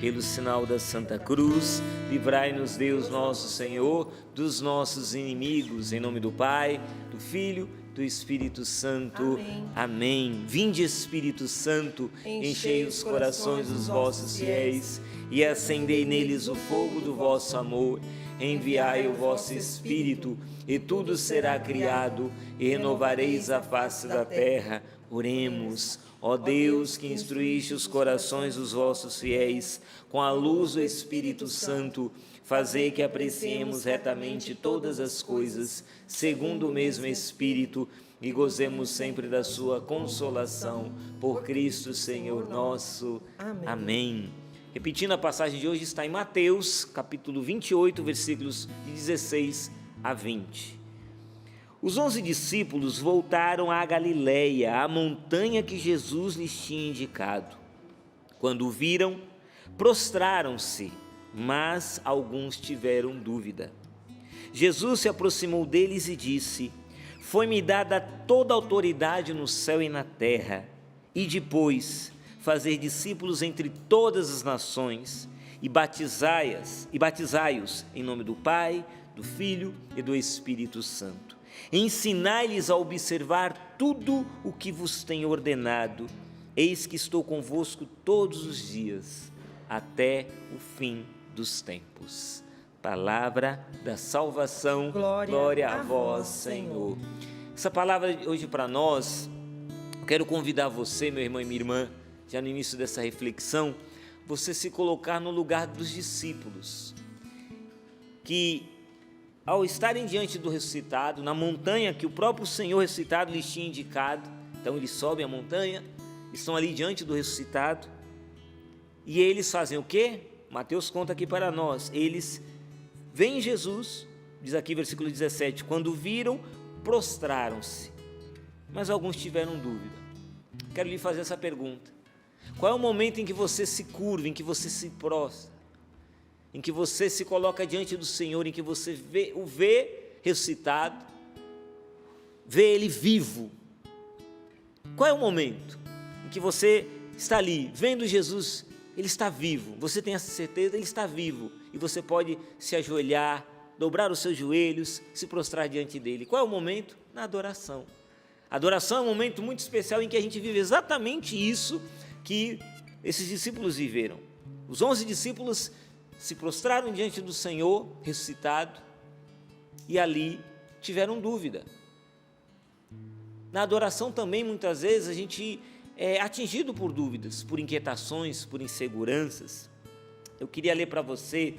Pelo sinal da Santa Cruz, livrai-nos Deus nosso Senhor dos nossos inimigos. Em nome do Pai, do Filho, do Espírito Santo. Amém. Vinde, Espírito Santo, enchei os corações dos vossos fiéis e acendei neles o fogo do vosso amor. Enviai o vosso Espírito, e tudo será criado, e renovareis a face da terra. Oremos. Ó Deus, que instruíste os corações dos vossos fiéis com a luz do Espírito Santo, fazei que apreciemos retamente todas as coisas, segundo o mesmo Espírito, e gozemos sempre da sua consolação. Por Cristo Senhor nosso. Amém. Repetindo, a passagem de hoje está em Mateus, capítulo 28, versículos de 16 a 20. Os 11 discípulos voltaram à Galileia, à montanha que Jesus lhes tinha indicado. Quando o viram, prostraram-se, mas alguns tiveram dúvida. Jesus se aproximou deles e disse: Foi-me dada toda a autoridade no céu e na terra, e depois fazer discípulos entre todas as nações, e batizai-os em nome do Pai, do Filho e do Espírito Santo. Ensinai-lhes a observar tudo o que vos tenho ordenado. Eis que estou convosco todos os dias, até o fim dos tempos. Palavra da salvação. Glória a vós, Senhor. Essa palavra hoje para nós, eu quero convidar você, meu irmão e minha irmã, já no início dessa reflexão, você se colocar no lugar dos discípulos, que ao estarem diante do ressuscitado, na montanha que o próprio Senhor ressuscitado lhes tinha indicado, então eles sobem a montanha, estão ali diante do ressuscitado, e eles fazem o quê? Mateus conta aqui para nós, eles veem Jesus, diz aqui versículo 17, quando viram, prostraram-se, mas alguns tiveram dúvida. Quero lhe fazer essa pergunta: qual é o momento em que você se curva, em que você se prostra, em que você se coloca diante do Senhor, em que você o vê ressuscitado, vê Ele vivo? Qual é o momento em que você está ali, vendo Jesus, Ele está vivo, você tem essa certeza, Ele está vivo, e você pode se ajoelhar, dobrar os seus joelhos, se prostrar diante dEle? Qual é o momento? Na adoração. A adoração é um momento muito especial em que a gente vive exatamente isso que esses discípulos viveram. Os 11 discípulos se prostraram diante do Senhor ressuscitado e ali tiveram dúvida. Na adoração também, muitas vezes, a gente é atingido por dúvidas, por inquietações, por inseguranças. Eu queria ler para você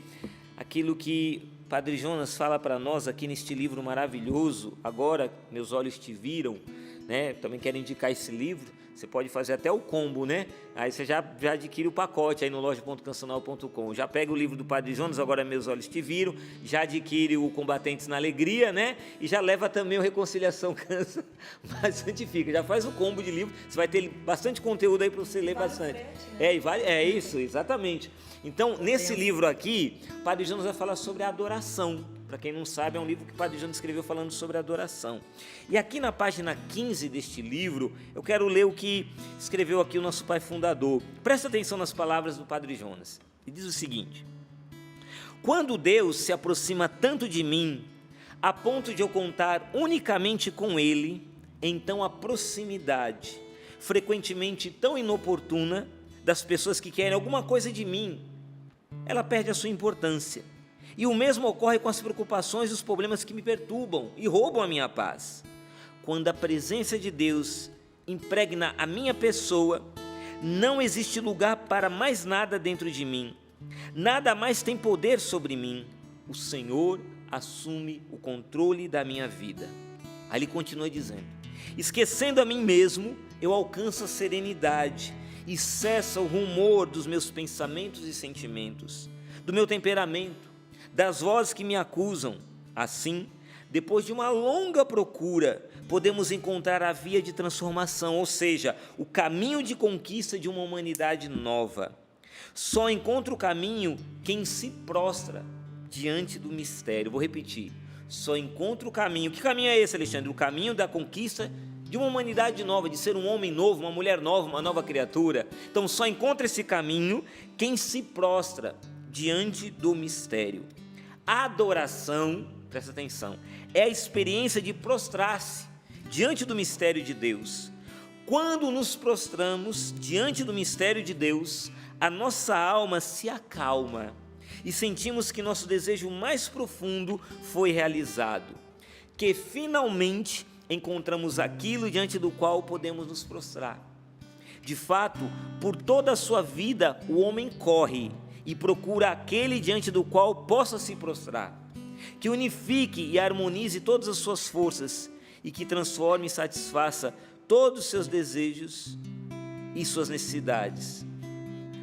aquilo que Padre Jonas fala para nós aqui neste livro maravilhoso, Agora Meus Olhos Te Viram, né? Também quero indicar esse livro. Você pode fazer até o combo, né? Aí você já adquire o pacote aí no loja.cancional.com. Já pega o livro do Padre Jonas, Agora Meus Olhos Te Viram, já adquire o Combatentes na Alegria, né? E já leva também o Reconciliação Cansa, mas santifica. Já faz o combo de livro, você vai ter bastante conteúdo aí para você ler bastante. É isso, exatamente. Então, nesse livro aqui, o Padre Jonas vai falar sobre a adoração. Para quem não sabe, é um livro que o Padre Jonas escreveu falando sobre adoração. E aqui na página 15 deste livro, eu quero ler o que escreveu aqui o nosso pai fundador. Presta atenção nas palavras do Padre Jonas. Ele diz o seguinte: quando Deus se aproxima tanto de mim, a ponto de eu contar unicamente com Ele, então a proximidade, frequentemente tão inoportuna, das pessoas que querem alguma coisa de mim, ela perde a sua importância. E o mesmo ocorre com as preocupações e os problemas que me perturbam e roubam a minha paz. Quando a presença de Deus impregna a minha pessoa, não existe lugar para mais nada dentro de mim. Nada mais tem poder sobre mim. O Senhor assume o controle da minha vida. Aí ele continua dizendo: esquecendo a mim mesmo, eu alcanço a serenidade e cessa o rumor dos meus pensamentos e sentimentos, do meu temperamento, das vozes que me acusam. Assim, depois de uma longa procura, podemos encontrar a via de transformação, ou seja, o caminho de conquista de uma humanidade nova. Só encontra o caminho quem se prostra diante do mistério. Vou repetir: só encontra o caminho. Que caminho é esse, Alexandre? O caminho da conquista de uma humanidade nova, de ser um homem novo, uma mulher nova, uma nova criatura. Então só encontra esse caminho quem se prostra diante do mistério. A adoração, presta atenção, é a experiência de prostrar-se diante do mistério de Deus. Quando nos prostramos diante do mistério de Deus, a nossa alma se acalma e sentimos que nosso desejo mais profundo foi realizado, que finalmente encontramos aquilo diante do qual podemos nos prostrar. De fato, por toda a sua vida, o homem corre e procura aquele diante do qual possa se prostrar, que unifique e harmonize todas as suas forças e que transforme e satisfaça todos os seus desejos e suas necessidades.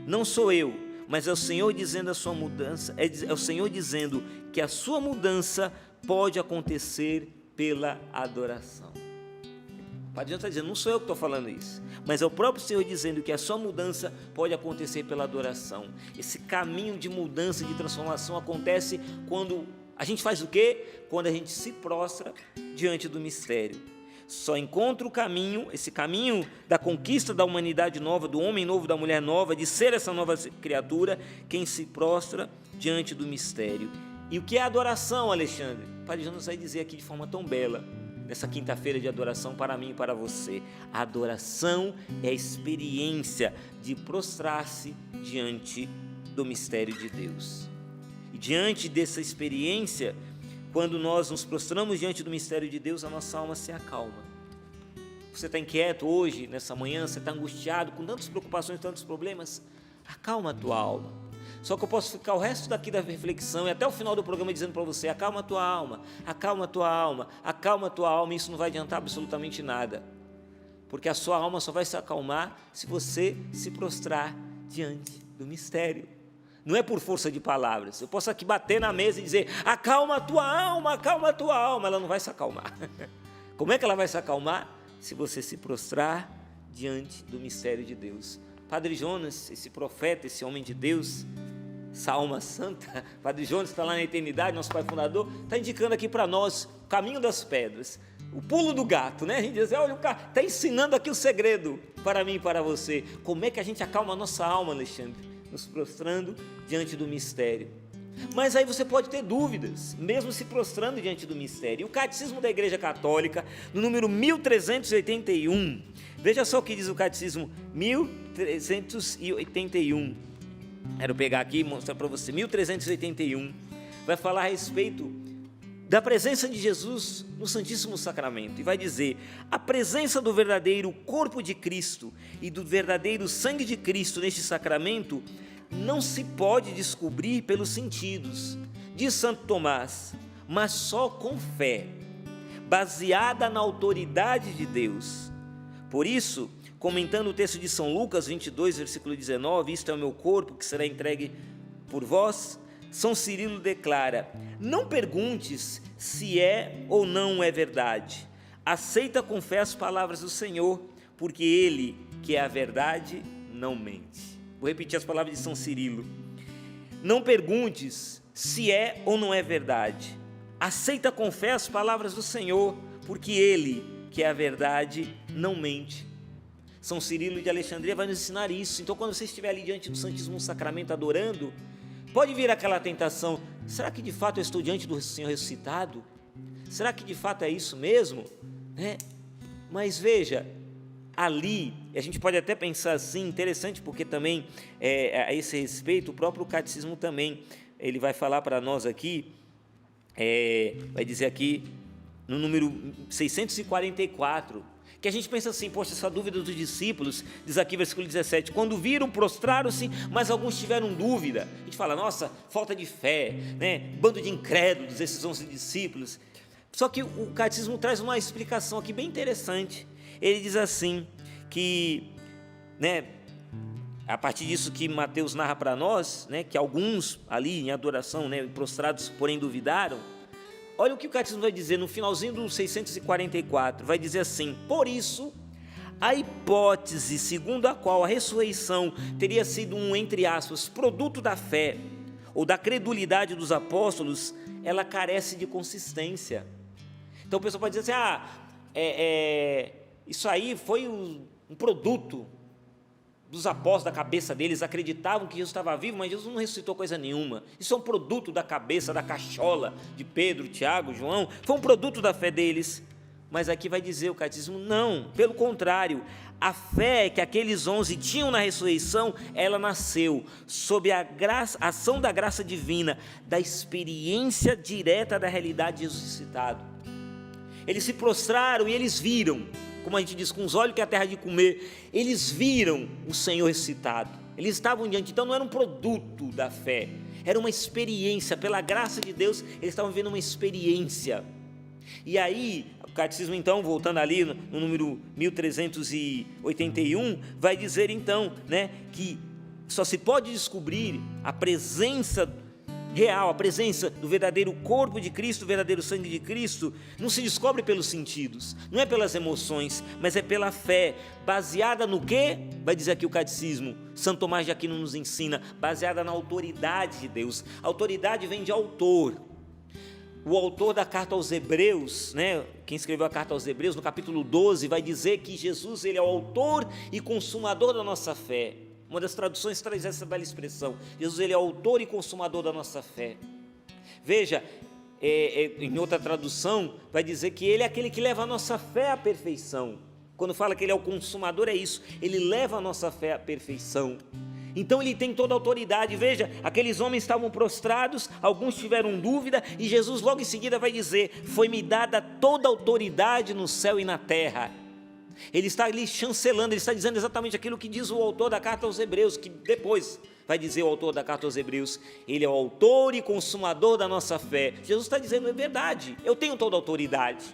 Não sou eu, mas é o Senhor dizendo a sua mudança, é o Senhor dizendo que a sua mudança pode acontecer pela adoração. O Padre João está dizendo, não sou eu que estou falando isso, mas é o próprio Senhor dizendo que a sua mudança pode acontecer pela adoração. Esse caminho de mudança, de transformação acontece quando a gente faz o quê? Quando a gente se prostra diante do mistério. Só encontra o caminho, esse caminho da conquista da humanidade nova, do homem novo, da mulher nova, de ser essa nova criatura, quem se prostra diante do mistério. E o que é adoração, Alexandre? O Padre João nos vai dizer aqui de forma tão bela, nessa quinta-feira de adoração para mim e para você. A adoração é a experiência de prostrar-se diante do mistério de Deus. E diante dessa experiência, quando nós nos prostramos diante do mistério de Deus, a nossa alma se acalma. Você está inquieto hoje, nessa manhã, você está angustiado, com tantas preocupações, tantos problemas? Acalma a tua alma. Só que eu posso ficar o resto daqui da reflexão e até o final do programa dizendo para você, acalma a tua alma, acalma a tua alma, acalma a tua alma, e isso não vai adiantar absolutamente nada. Porque a sua alma só vai se acalmar se você se prostrar diante do mistério. Não é por força de palavras. Eu posso aqui bater na mesa e dizer, acalma a tua alma, acalma a tua alma. Ela não vai se acalmar. Como é que ela vai se acalmar? Se você se prostrar diante do mistério de Deus. Padre Jonas, esse profeta, esse homem de Deus, essa alma santa, Padre Jonas está lá na eternidade, nosso pai fundador, está indicando aqui para nós o caminho das pedras, o pulo do gato, né? A gente diz, olha, o cara está ensinando aqui o segredo para mim e para você. Como é que a gente acalma a nossa alma, Alexandre? Nos prostrando diante do mistério. Mas aí você pode ter dúvidas, mesmo se prostrando diante do mistério. E o Catecismo da Igreja Católica, no número 1381, veja só o que diz o Catecismo 1381. Quero pegar aqui e mostrar para você. 1381 vai falar a respeito da presença de Jesus no Santíssimo Sacramento, e vai dizer, a presença do verdadeiro corpo de Cristo e do verdadeiro sangue de Cristo neste sacramento não se pode descobrir pelos sentidos, diz Santo Tomás, mas só com fé, baseada na autoridade de Deus. Por isso, comentando o texto de São Lucas 22, versículo 19, isto é o meu corpo que será entregue por vós, São Cirilo declara, não perguntes se é ou não é verdade, aceita com fé as palavras do Senhor, porque Ele, que é a verdade, não mente. Vou repetir as palavras de São Cirilo, não perguntes se é ou não é verdade, aceita com fé as palavras do Senhor, porque Ele, que é a verdade, não mente. São Cirilo de Alexandria vai nos ensinar isso. Então quando você estiver ali diante do Santíssimo Sacramento adorando, pode vir aquela tentação, será que de fato eu estou diante do Senhor ressuscitado? Será que de fato é isso mesmo? Mas veja, ali, a gente pode até pensar assim, interessante, porque também a esse respeito, o próprio Catecismo também, ele vai falar para nós aqui, vai dizer aqui, no número 644, que a gente pensa assim, poxa, essa dúvida dos discípulos, diz aqui versículo 17, quando viram, prostraram-se, mas alguns tiveram dúvida. A gente fala, nossa, falta de fé, né? Bando de incrédulos, esses 11 discípulos. Só que o Catecismo traz uma explicação aqui bem interessante. Ele diz assim, que, né, a partir disso que Mateus narra para nós, né, que alguns ali em adoração, né, prostrados, porém duvidaram. Olha o que o Catecismo vai dizer no finalzinho do 644, vai dizer assim, por isso, a hipótese segundo a qual a ressurreição teria sido um, entre aspas, produto da fé ou da credulidade dos apóstolos, ela carece de consistência. Então o pessoal pode dizer assim, isso aí foi um produto dos apóstolos, da cabeça deles, acreditavam que Jesus estava vivo, mas Jesus não ressuscitou coisa nenhuma. Isso é um produto da cabeça, da cachola de Pedro, Tiago, João, foi um produto da fé deles. Mas aqui vai dizer o catecismo, não, pelo contrário, a fé que aqueles 11 tinham na ressurreição, ela nasceu sob a ação da graça divina, da experiência direta da realidade de Jesus ressuscitado. Eles se prostraram e eles viram, como a gente diz, com os olhos que a terra de comer, eles viram o Senhor ressuscitado, eles estavam diante, então não era um produto da fé, era uma experiência, pela graça de Deus, eles estavam vivendo uma experiência. E aí, o catecismo então, voltando ali no número 1381, vai dizer então, que só se pode descobrir a presença real, a presença do verdadeiro corpo de Cristo, o verdadeiro sangue de Cristo, não se descobre pelos sentidos, não é pelas emoções, mas é pela fé, baseada no quê? Vai dizer aqui o catecismo, Santo Tomás de Aquino nos ensina, baseada na autoridade de Deus. A autoridade vem de autor. O autor da carta aos Hebreus, quem escreveu a carta aos Hebreus, no capítulo 12, vai dizer que Jesus, ele é o autor e consumador da nossa fé. Uma das traduções traz essa bela expressão, Jesus, ele é o autor e consumador da nossa fé. Veja, em outra tradução, vai dizer que ele é aquele que leva a nossa fé à perfeição. Quando fala que ele é o consumador, é isso, ele leva a nossa fé à perfeição. Então ele tem toda a autoridade. Veja, aqueles homens estavam prostrados, alguns tiveram dúvida, e Jesus logo em seguida vai dizer, foi-me dada toda a autoridade no céu e na terra. Ele está ali chancelando, ele está dizendo exatamente aquilo que diz o autor da carta aos Hebreus, que depois vai dizer o autor da carta aos Hebreus, ele é o autor e consumador da nossa fé. Jesus está dizendo, é verdade, eu tenho toda a autoridade,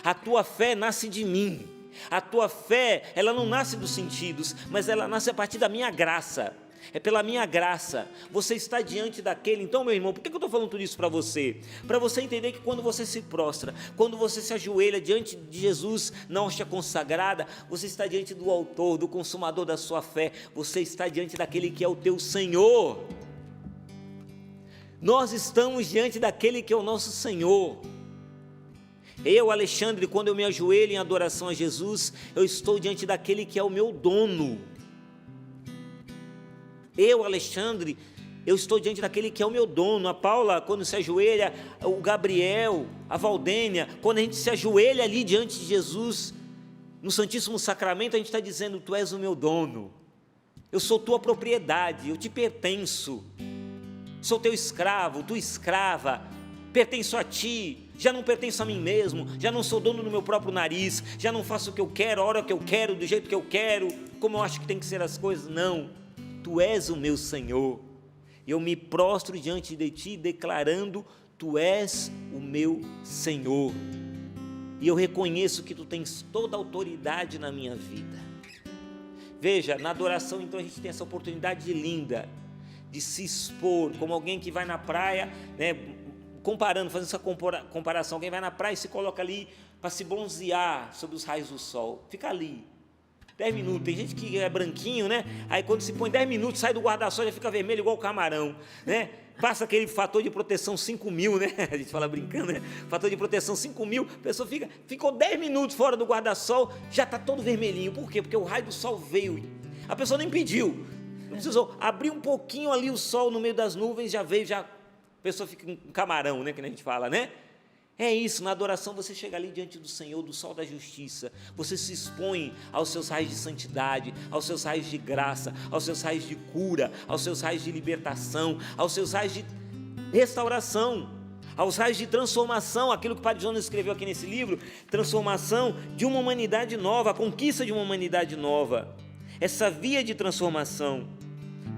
a tua fé nasce de mim, a tua fé, ela não nasce dos sentidos, mas ela nasce a partir da minha graça, é pela minha graça, você está diante daquele. Então, meu irmão, por que eu estou falando tudo isso para você entender que quando você se prostra, quando você se ajoelha diante de Jesus na hóstia consagrada, você está diante do autor, do consumador da sua fé, você está diante daquele que é o teu Senhor, nós estamos diante daquele que é o nosso Senhor. Eu, Alexandre, quando eu me ajoelho em adoração a Jesus, eu estou diante daquele que é o meu dono. Eu, Alexandre, eu estou diante daquele que é o meu dono. A Paula, quando se ajoelha, o Gabriel, a Valdênia, quando a gente se ajoelha ali diante de Jesus, no Santíssimo Sacramento, a gente está dizendo, tu és o meu dono, eu sou tua propriedade, eu te pertenço, sou teu escravo, tua escrava, pertenço a ti, já não pertenço a mim mesmo, já não sou dono do meu próprio nariz, já não faço o que eu quero, a hora que eu quero, do jeito que eu quero, como eu acho que tem que ser as coisas. Não, tu és o meu Senhor, eu me prostro diante de ti declarando, tu és o meu Senhor, e eu reconheço que tu tens toda a autoridade na minha vida. Veja, na adoração então a gente tem essa oportunidade linda de se expor, como alguém que vai na praia, comparando, fazendo essa comparação, alguém vai na praia e se coloca ali para se bronzear sob os raios do sol, fica ali 10 minutos, tem gente que é branquinho, aí quando se põe 10 minutos, sai do guarda-sol, já fica vermelho igual o camarão, passa aquele fator de proteção 5.000, a gente fala brincando, fator de proteção 5.000, a pessoa ficou 10 minutos fora do guarda-sol, já está todo vermelhinho. Por quê? Porque o raio do sol veio, a pessoa nem pediu, não precisou, abrir um pouquinho ali o sol no meio das nuvens, já veio, a pessoa fica um camarão, que a gente fala, É isso, na adoração você chega ali diante do Senhor, do sol da justiça, você se expõe aos seus raios de santidade, aos seus raios de graça, aos seus raios de cura, aos seus raios de libertação, aos seus raios de restauração, aos raios de transformação, aquilo que o Padre Jonas escreveu aqui nesse livro, transformação de uma humanidade nova, a conquista de uma humanidade nova, essa via de transformação.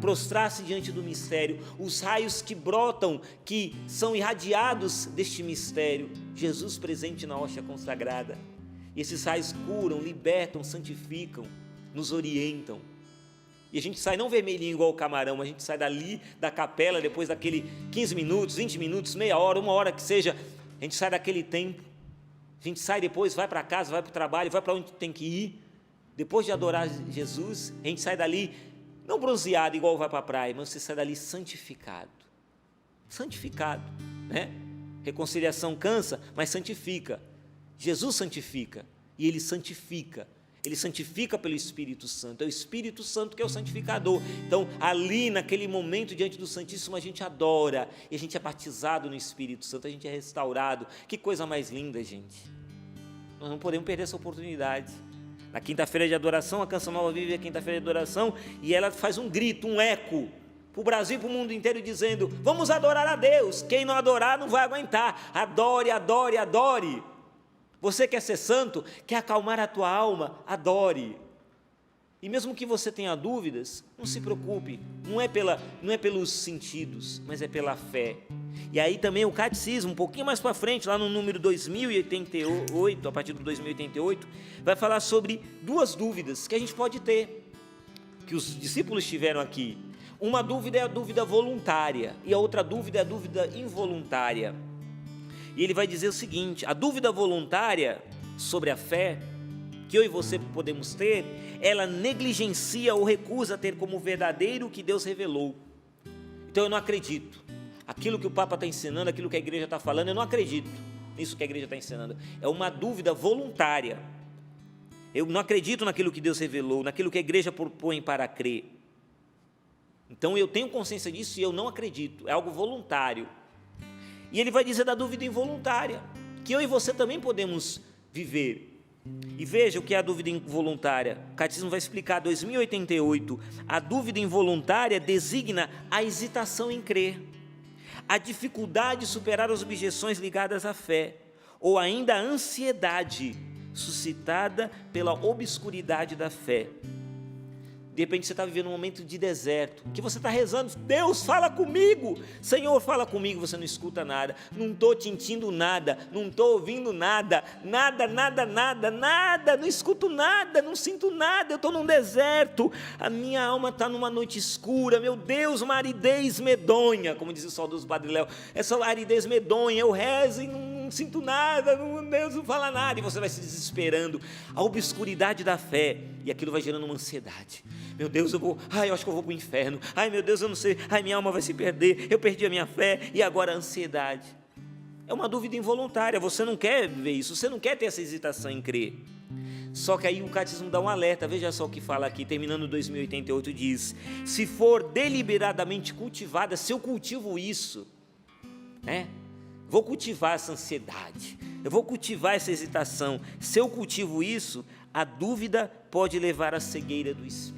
Prostrar-se diante do mistério, os raios que brotam, que são irradiados deste mistério, Jesus presente na hóstia consagrada, e esses raios curam, libertam, santificam, nos orientam, e a gente sai não vermelhinho igual o camarão, a gente sai dali da capela, depois daquele 15 minutos, 20 minutos, meia hora, uma hora que seja, a gente sai daquele tempo, a gente sai depois, vai para casa, vai para o trabalho, vai para onde tem que ir, depois de adorar Jesus, a gente sai dali, não bronzeado igual vai para a praia, mas você sai dali santificado, Reconciliação cansa, mas santifica, Jesus santifica, e Ele santifica. Ele santifica pelo Espírito Santo, é o Espírito Santo que é o santificador. Então, ali naquele momento, diante do Santíssimo, a gente adora, e a gente é batizado no Espírito Santo, a gente é restaurado. Que coisa mais linda, gente. Nós não podemos perder essa oportunidade. Na quinta-feira de adoração, a Canção Nova vive a quinta-feira de adoração, e ela faz um grito, um eco, para o Brasil e para o mundo inteiro, dizendo: vamos adorar a Deus, quem não adorar não vai aguentar, adore, adore, adore. Você quer ser santo, quer acalmar a tua alma, adore. E mesmo que você tenha dúvidas, não se preocupe, não é pelos sentidos, mas é pela fé. E aí também o catecismo, um pouquinho mais para frente, lá no número 2088, a partir do 2088, vai falar sobre duas dúvidas que a gente pode ter, que os discípulos tiveram aqui. Uma dúvida é a dúvida voluntária, e a outra dúvida é a dúvida involuntária. E ele vai dizer o seguinte: a dúvida voluntária sobre a fé, que eu e você podemos ter, ela negligencia ou recusa ter como verdadeiro o que Deus revelou. Então eu não acredito. Aquilo que o Papa está ensinando, aquilo que a igreja está falando, eu não acredito nisso que a igreja está ensinando. É uma dúvida voluntária. Eu não acredito naquilo que Deus revelou, naquilo que a igreja propõe para crer. Então eu tenho consciência disso e eu não acredito. É algo voluntário. E ele vai dizer da dúvida involuntária, que eu e você também podemos viver. E veja o que é a dúvida involuntária. O Catecismo vai explicar, 2088, a dúvida involuntária designa a hesitação em crer, a dificuldade de superar as objeções ligadas à fé, ou ainda a ansiedade suscitada pela obscuridade da fé. De repente você está vivendo um momento de deserto, que você está rezando: Deus, fala comigo, Senhor, fala comigo. Você não escuta nada, não estou sentindo nada, não estou ouvindo nada, nada, não escuto nada, não sinto nada, eu estou num deserto, a minha alma está numa noite escura, meu Deus, uma aridez medonha, como diz o saudoso Padre Léo, essa aridez medonha, eu rezo e não sinto nada, Deus não fala nada, e você vai se desesperando, a obscuridade da fé, e aquilo vai gerando uma ansiedade. Meu Deus, eu acho que eu vou para o inferno, meu Deus, eu não sei, minha alma vai se perder, eu perdi a minha fé, e agora a ansiedade. É uma dúvida involuntária, você não quer ver isso, você não quer ter essa hesitação em crer. Só que aí o Catecismo dá um alerta, veja só o que fala aqui, terminando 2088, diz: se for deliberadamente cultivada, se eu cultivo isso, vou cultivar essa ansiedade, eu vou cultivar essa hesitação, se eu cultivo isso, a dúvida pode levar à cegueira do espírito.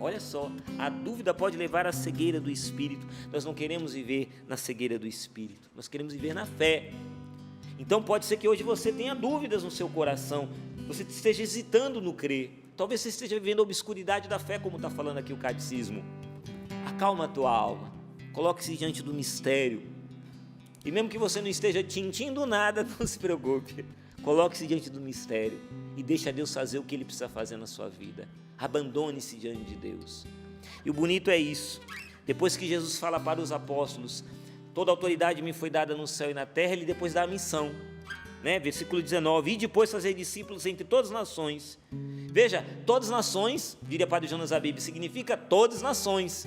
Olha só, a dúvida pode levar à cegueira do espírito. Nós não queremos viver na cegueira do espírito, nós queremos viver na fé. Então pode ser que hoje você tenha dúvidas no seu coração, você esteja hesitando no crer, talvez você esteja vivendo a obscuridade da fé, como está falando aqui o Catecismo. Acalma a tua alma, coloque-se diante do mistério, e mesmo que você não esteja sentindo nada, não se preocupe, coloque-se diante do mistério e deixa Deus fazer o que Ele precisa fazer na sua vida. Abandone-se diante de Deus. E o bonito é isso, depois que Jesus fala para os apóstolos: toda autoridade me foi dada no céu e na terra, Ele depois dá a missão, versículo 19, e depois fazer discípulos entre todas as nações. Veja, todas as nações, diria Padre Jonas Abib, significa todas as nações.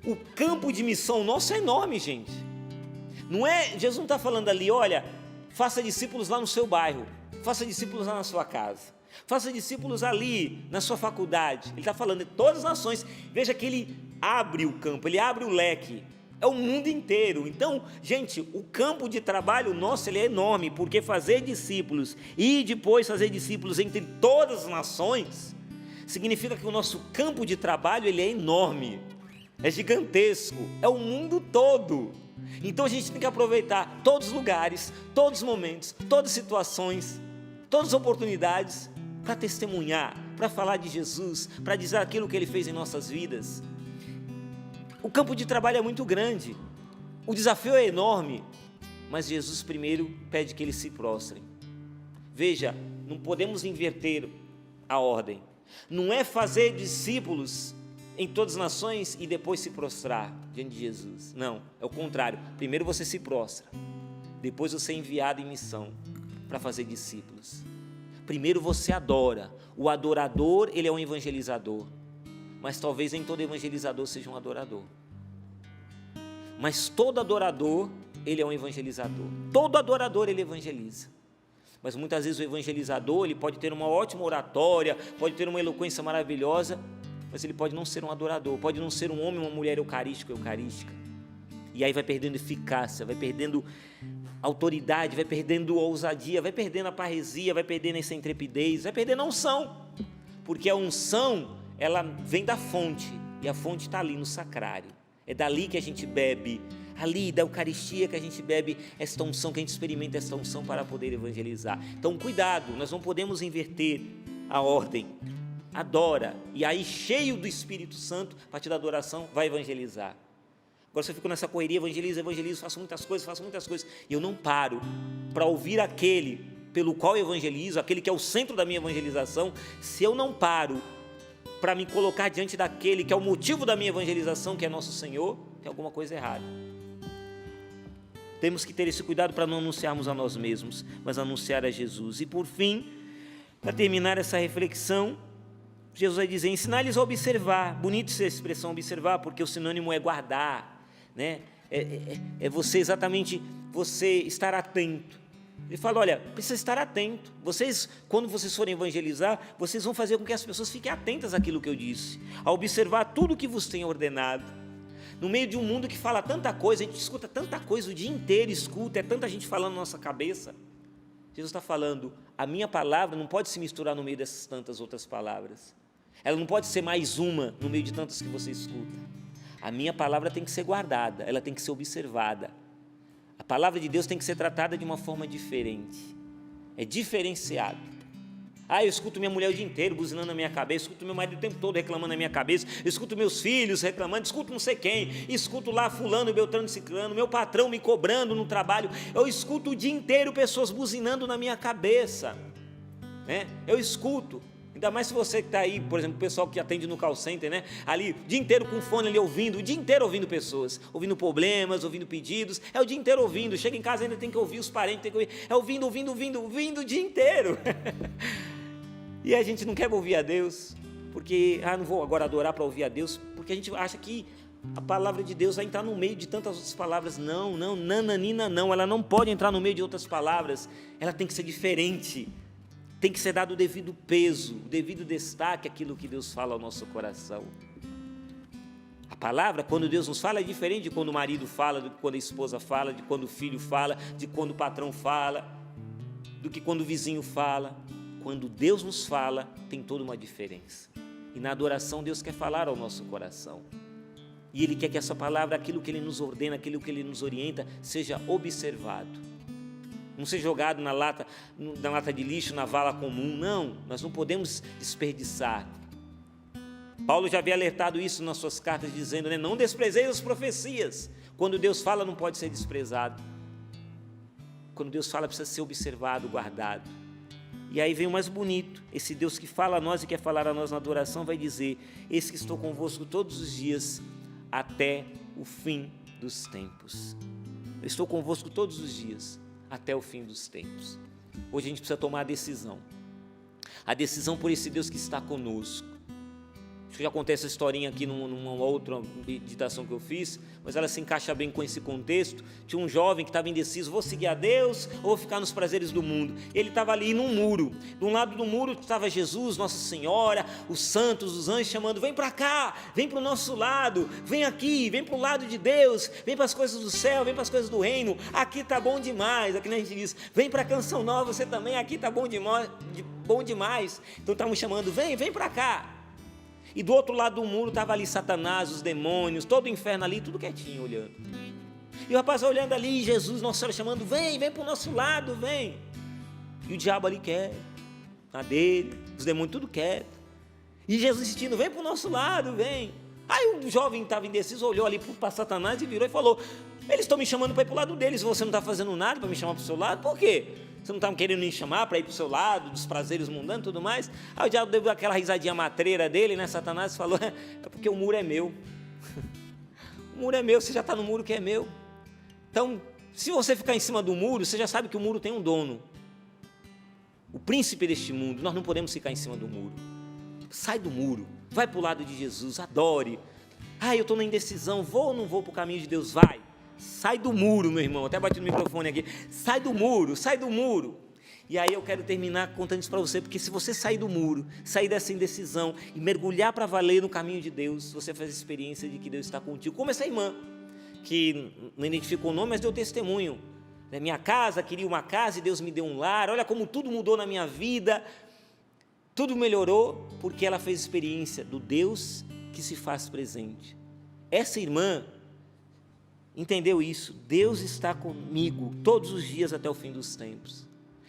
O campo de missão nosso é enorme, gente. Jesus não está falando ali: olha, faça discípulos lá no seu bairro, faça discípulos lá na sua casa, faça discípulos ali na sua faculdade. Ele está falando de todas as nações. Veja que ele abre o campo, ele abre o leque, é o mundo inteiro. Então, gente, o campo de trabalho nosso, ele é enorme, porque fazer discípulos e depois fazer discípulos entre todas as nações significa que o nosso campo de trabalho, ele é enorme, é gigantesco, é o mundo todo. Então a gente tem que aproveitar todos os lugares, todos os momentos, todas as situações, todas as oportunidades para testemunhar, para falar de Jesus, para dizer aquilo que Ele fez em nossas vidas. O campo de trabalho é muito grande, o desafio é enorme, mas Jesus primeiro pede que eles se prostrem. Veja, não podemos inverter a ordem, não é fazer discípulos em todas as nações e depois se prostrar diante de Jesus, não, é o contrário, primeiro você se prostra, depois você é enviado em missão para fazer discípulos. Primeiro você adora, o adorador, ele é um evangelizador, mas talvez nem todo evangelizador seja um adorador, mas todo adorador, ele é um evangelizador, todo adorador ele evangeliza, Mas muitas vezes o evangelizador, ele pode ter uma ótima oratória, pode ter uma eloquência maravilhosa, mas ele pode não ser um adorador, pode não ser um homem ou uma mulher eucarística. E aí vai perdendo eficácia, vai perdendo autoridade, vai perdendo ousadia, vai perdendo a parresia, vai perdendo essa intrepidez, vai perdendo a unção. Porque a unção, ela vem da fonte, e a fonte está ali no sacrário. É dali que a gente bebe, ali da Eucaristia que a gente bebe esta unção, que a gente experimenta esta unção para poder evangelizar. Então cuidado, nós não podemos inverter a ordem. Adora, e aí cheio do Espírito Santo, a partir da adoração, vai evangelizar. Agora se eu fico nessa correria, evangelizo, faço muitas coisas, e eu não paro para ouvir aquele pelo qual eu evangelizo, aquele que é o centro da minha evangelização. Se eu não paro para me colocar diante daquele que é o motivo da minha evangelização, que é nosso Senhor, tem alguma coisa errada. Temos que ter esse cuidado para não anunciarmos a nós mesmos, mas anunciar a Jesus. E por fim, para terminar essa reflexão, Jesus vai dizer, ensinar-lhes a observar. Bonito essa expressão observar, porque o sinônimo é guardar, né? É você exatamente, você estar atento. Ele fala, olha, precisa estar atento. Vocês, quando vocês forem evangelizar, vocês vão fazer com que as pessoas fiquem atentas àquilo que eu disse, a observar tudo o que vos tenho ordenado. No meio de um mundo que fala tanta coisa, a gente escuta tanta coisa o dia inteiro, é tanta gente falando na nossa cabeça. Jesus está falando, a minha palavra não pode se misturar no meio dessas tantas outras palavras. Ela não pode ser mais uma no meio de tantas que você escuta. A minha palavra tem que ser guardada, ela tem que ser observada. A palavra de Deus tem que ser tratada de uma forma diferente. É diferenciado. Eu escuto minha mulher o dia inteiro buzinando na minha cabeça, escuto meu marido o tempo todo reclamando na minha cabeça, escuto meus filhos reclamando, escuto não sei quem, escuto lá fulano, beltrano, ciclano, meu patrão me cobrando no trabalho, eu escuto o dia inteiro pessoas buzinando na minha cabeça, né? Eu escuto, ainda mais se você que está aí, por exemplo, o pessoal que atende no call center, né? Ali, o dia inteiro com o fone ali ouvindo, o dia inteiro ouvindo pessoas, ouvindo problemas, ouvindo pedidos, o dia inteiro ouvindo, chega em casa ainda tem que ouvir os parentes, tem que ouvir, ouvindo o dia inteiro. E a gente não quer ouvir a Deus, porque, não vou agora adorar para ouvir a Deus, porque a gente acha que a palavra de Deus vai entrar no meio de tantas outras palavras. Não, nananina não, ela não pode entrar no meio de outras palavras, ela tem que ser diferente, tem que ser dado o devido peso, o devido destaque àquilo que Deus fala ao nosso coração. A palavra, quando Deus nos fala, é diferente de quando o marido fala, do que quando a esposa fala, de quando o filho fala, de quando o patrão fala, do que quando o vizinho fala. Quando Deus nos fala, tem toda uma diferença. E na adoração, Deus quer falar ao nosso coração. E Ele quer que essa palavra, aquilo que Ele nos ordena, aquilo que Ele nos orienta, seja observado. Não seja jogado na lata de lixo, na vala comum. Não, nós não podemos desperdiçar. Paulo já havia alertado isso nas suas cartas, dizendo, né, não desprezeis as profecias. Quando Deus fala, não pode ser desprezado. Quando Deus fala, precisa ser observado, guardado. E aí vem o mais bonito, esse Deus que fala a nós e quer falar a nós na adoração, vai dizer, eis que estou convosco todos os dias, até o fim dos tempos. Eu estou convosco todos os dias, até o fim dos tempos. Hoje a gente precisa tomar a decisão por esse Deus que está conosco. Acho que já contei essa historinha aqui numa outra meditação que eu fiz, mas ela se encaixa bem com esse contexto. Tinha um jovem que estava indeciso, vou seguir a Deus ou vou ficar nos prazeres do mundo? Ele estava ali num muro, de um lado do muro estava Jesus, Nossa Senhora, os santos, os anjos chamando, vem para cá, vem para o nosso lado, vem aqui, vem para o lado de Deus, vem para as coisas do céu, vem para as coisas do reino, aqui está bom demais, aqui a gente diz, vem para a Canção Nova você também, aqui está bom demais, então estavam chamando, vem para cá. E do outro lado do muro estava ali Satanás, os demônios, todo o inferno ali, tudo quietinho olhando. E o rapaz olhando ali, Jesus, Nossa Senhora chamando, vem para o nosso lado, vem. E o diabo ali quieto, na dele, os demônios tudo quieto. E Jesus insistindo, vem para o nosso lado, vem. Aí o jovem estava indeciso, olhou ali para Satanás e virou e falou, eles estão me chamando para ir para o lado deles, você não está fazendo nada para me chamar para o seu lado, por quê? Você não está querendo me chamar para ir para o seu lado, dos prazeres mundanos e tudo mais? Aí o diabo deu aquela risadinha matreira dele, né? Satanás falou, é porque o muro é meu. O muro é meu, você já está no muro que é meu. Então, se você ficar em cima do muro, você já sabe que o muro tem um dono. O príncipe deste mundo, nós não podemos ficar em cima do muro. Sai do muro, vai para o lado de Jesus, adore. Eu estou na indecisão, vou ou não vou para o caminho de Deus? Vai. Sai do muro, meu irmão, até bati no microfone aqui, sai do muro, E aí eu quero terminar contando isso para você, porque se você sair do muro, sair dessa indecisão e mergulhar para valer no caminho de Deus, você faz a experiência de que Deus está contigo. Como essa irmã, que não identificou o nome, mas deu testemunho. Minha casa, queria uma casa e Deus me deu um lar. Olha como tudo mudou na minha vida. Tudo melhorou porque ela fez experiência do Deus que se faz presente. Essa irmã entendeu isso. Deus está comigo todos os dias até o fim dos tempos.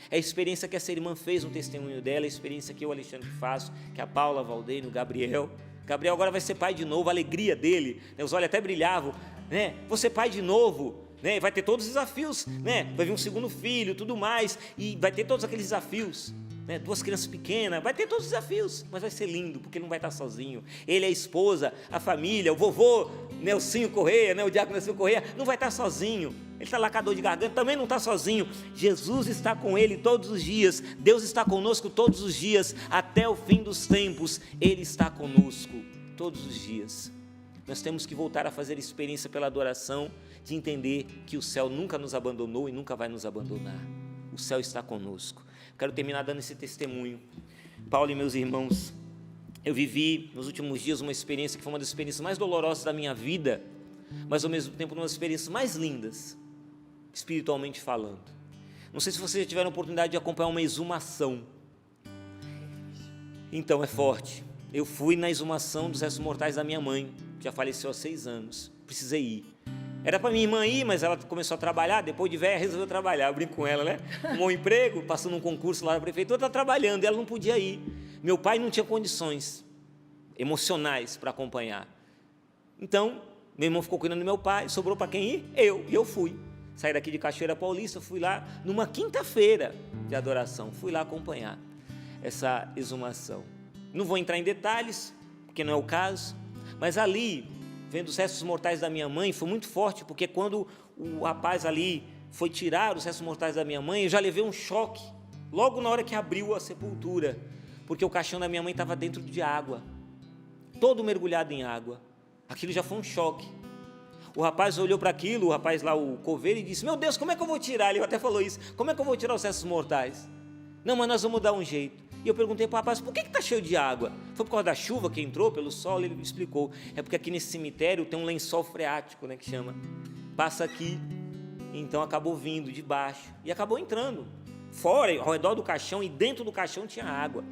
É a experiência que essa irmã fez no testemunho dela, a experiência que eu, Alexandre, faço, que a Paula, Valdeiro, o Gabriel. Gabriel agora vai ser pai de novo, a alegria dele, né? Os olhos até brilhavam, né? Vou ser pai de novo, né? Vai ter todos os desafios, né? Vai vir um segundo filho, tudo mais, e vai ter todos aqueles desafios, né? 2 crianças pequenas, vai ter todos os desafios, mas vai ser lindo, porque ele não vai estar sozinho. Ele, a esposa, a família, o vovô Nelsinho Correia, né? O diácono Nelsinho Correia, não vai estar sozinho. Ele está lá com a dor de garganta, também não está sozinho. Jesus está com ele todos os dias. Deus está conosco todos os dias, até o fim dos tempos. Ele está conosco todos os dias. Nós temos que voltar a fazer experiência pela adoração, de entender que o céu nunca nos abandonou e nunca vai nos abandonar. O céu está conosco. Quero terminar dando esse testemunho. Paulo e meus irmãos, eu vivi nos últimos dias uma experiência que foi uma das experiências mais dolorosas da minha vida, mas ao mesmo tempo uma das experiências mais lindas, espiritualmente falando. Não sei se vocês já tiveram a oportunidade de acompanhar uma exumação. Então é forte. Eu fui na exumação dos restos mortais da minha mãe, que já faleceu há 6 anos. Precisei ir. Era para minha irmã ir, mas ela começou a trabalhar, depois de velha resolveu trabalhar. Eu brinco com ela, né? Arrumou um emprego, passou num concurso lá na prefeitura, está trabalhando, e ela não podia ir. Meu pai não tinha condições emocionais para acompanhar. Então, meu irmão ficou cuidando do meu pai, sobrou para quem ir? E eu fui. Saí daqui de Cachoeira Paulista, fui lá numa quinta-feira de adoração, fui lá acompanhar essa exumação. Não vou entrar em detalhes, porque não é o caso, mas ali, vendo os restos mortais da minha mãe, foi muito forte, porque quando o rapaz ali foi tirar os restos mortais da minha mãe, eu já levei um choque, logo na hora que abriu a sepultura, porque o caixão da minha mãe estava dentro de água, todo mergulhado em água. Aquilo já foi um choque. O rapaz olhou para aquilo, o rapaz lá, o coveiro, e disse: meu Deus, como é que eu vou tirar? Ele até falou isso: como é que eu vou tirar os restos mortais? Não, mas nós vamos dar um jeito. E eu perguntei para o rapaz: por que está cheio de água? Foi por causa da chuva que entrou, pelo sol? Ele me explicou: é porque aqui nesse cemitério tem um lençol freático, né, que chama, passa aqui, então acabou vindo de baixo, e acabou entrando, fora, ao redor do caixão, e dentro do caixão tinha água.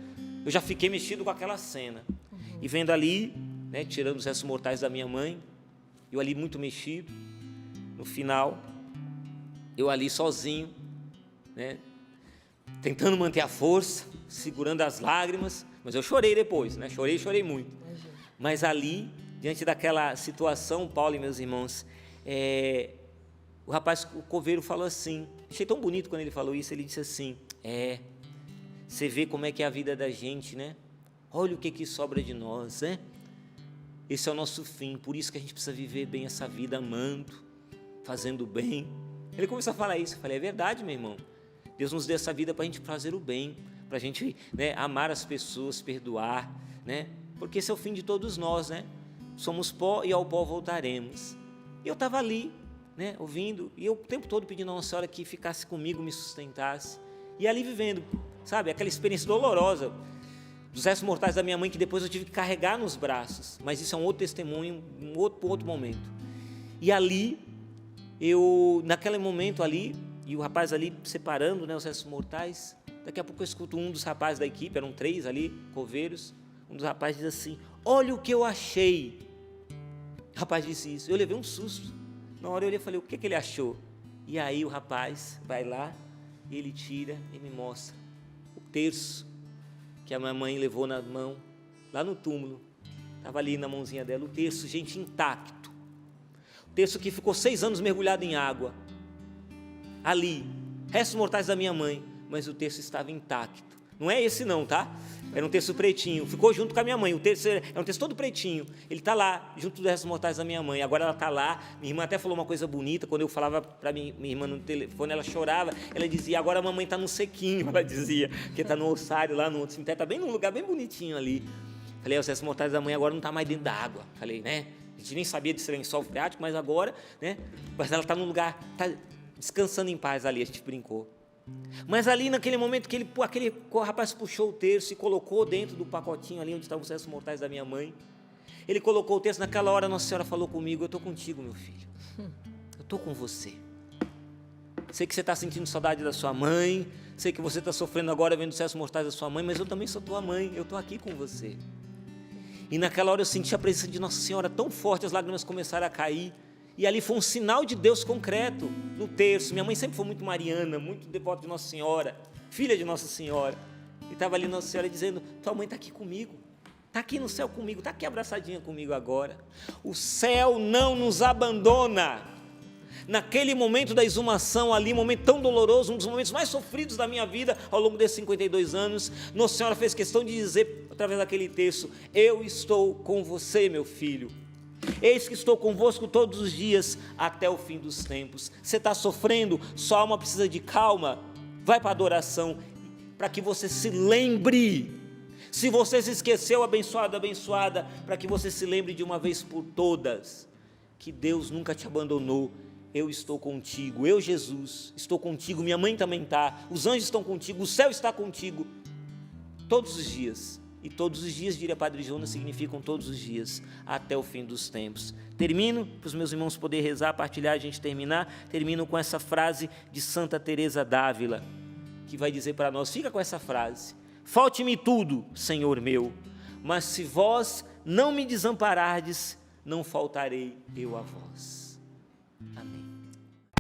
Eu já fiquei mexido com aquela cena, e vendo ali, né, tirando os restos mortais da minha mãe, eu ali muito mexido, no final, eu ali sozinho, né, tentando manter a força, segurando as lágrimas, mas eu chorei depois, né, chorei muito, mas ali, diante daquela situação, Paulo e meus irmãos, o rapaz, o coveiro falou assim, achei tão bonito quando ele falou isso, ele disse assim: você vê como é que é a vida da gente, né, olha o que sobra de nós, né, esse é o nosso fim, por isso que a gente precisa viver bem essa vida, amando, fazendo bem. Ele começou a falar isso, eu falei: é verdade, meu irmão, Deus nos deu essa vida para a gente fazer o bem, para a gente, né, amar as pessoas, perdoar, né, porque esse é o fim de todos nós, né, somos pó e ao pó voltaremos. E eu estava ali, né, ouvindo, e eu o tempo todo pedindo a Nossa Senhora que ficasse comigo, me sustentasse, e ali vivendo, sabe, aquela experiência dolorosa, dos restos mortais da minha mãe, que depois eu tive que carregar nos braços, mas isso é um outro testemunho, um outro momento. E ali, naquele momento ali, e o rapaz ali separando, né, os restos mortais, daqui a pouco eu escuto um dos rapazes da equipe, eram 3 ali, coveiros, um dos rapazes diz assim: olha o que eu achei. O rapaz disse isso, eu levei um susto, na hora eu olhei e falei: o que ele achou? E aí o rapaz vai lá, e ele tira e me mostra o terço que a minha mãe levou na mão, lá no túmulo, estava ali na mãozinha dela, o terço, gente, intacto, o terço que ficou 6 anos mergulhado em água, ali, restos mortais da minha mãe, mas o terço estava intacto, não é esse não, tá? Era um terço pretinho, ficou junto com a minha mãe, o terço é um terço todo pretinho, ele está lá, junto dos restos mortais da minha mãe, agora ela está lá. Minha irmã até falou uma coisa bonita, quando eu falava para minha irmã no telefone, ela chorava, ela dizia: agora a mamãe está no sequinho, ela dizia, porque está no ossário lá no outro cemitério, está bem num lugar bem bonitinho ali. Falei: os restos mortais da mãe agora não está mais dentro da água, falei, né, a gente nem sabia desse lençol freático, mas agora, né, mas ela está num lugar, está descansando em paz ali, a gente brincou. Mas ali naquele momento que aquele rapaz puxou o terço e colocou dentro do pacotinho ali onde estavam os restos mortais da minha mãe, ele colocou o terço, naquela hora Nossa Senhora falou comigo: eu estou contigo, meu filho, eu estou com você. Sei que você está sentindo saudade da sua mãe, sei que você está sofrendo agora vendo os restos mortais da sua mãe, mas eu também sou tua mãe, eu estou aqui com você. E naquela hora eu senti a presença de Nossa Senhora tão forte, as lágrimas começaram a cair, e ali foi um sinal de Deus concreto, no terço. Minha mãe sempre foi muito mariana, muito devota de Nossa Senhora, filha de Nossa Senhora, e estava ali Nossa Senhora dizendo: tua mãe está aqui comigo, está aqui no céu comigo, está aqui abraçadinha comigo agora. O céu não nos abandona. Naquele momento da exumação ali, momento tão doloroso, um dos momentos mais sofridos da minha vida ao longo desses 52 anos, Nossa Senhora fez questão de dizer, através daquele texto: eu estou com você, meu filho. Eis que estou convosco todos os dias até o fim dos tempos. Você está sofrendo, sua alma precisa de calma, vai para a adoração, para que você se lembre. Se você se esqueceu, abençoado, abençoada, para que você se lembre de uma vez por todas, que Deus nunca te abandonou. Eu estou contigo, eu, Jesus, estou contigo, minha mãe também está, os anjos estão contigo, o céu está contigo, todos os dias. E todos os dias, diria Padre Jonas, significam todos os dias, até o fim dos tempos. Termino, para os meus irmãos poderem rezar, partilhar, a gente terminar, termino com essa frase de Santa Teresa d'Ávila, que vai dizer para nós, fica com essa frase: falte-me tudo, Senhor meu, mas se vós não me desamparardes, não faltarei eu a vós. Amém.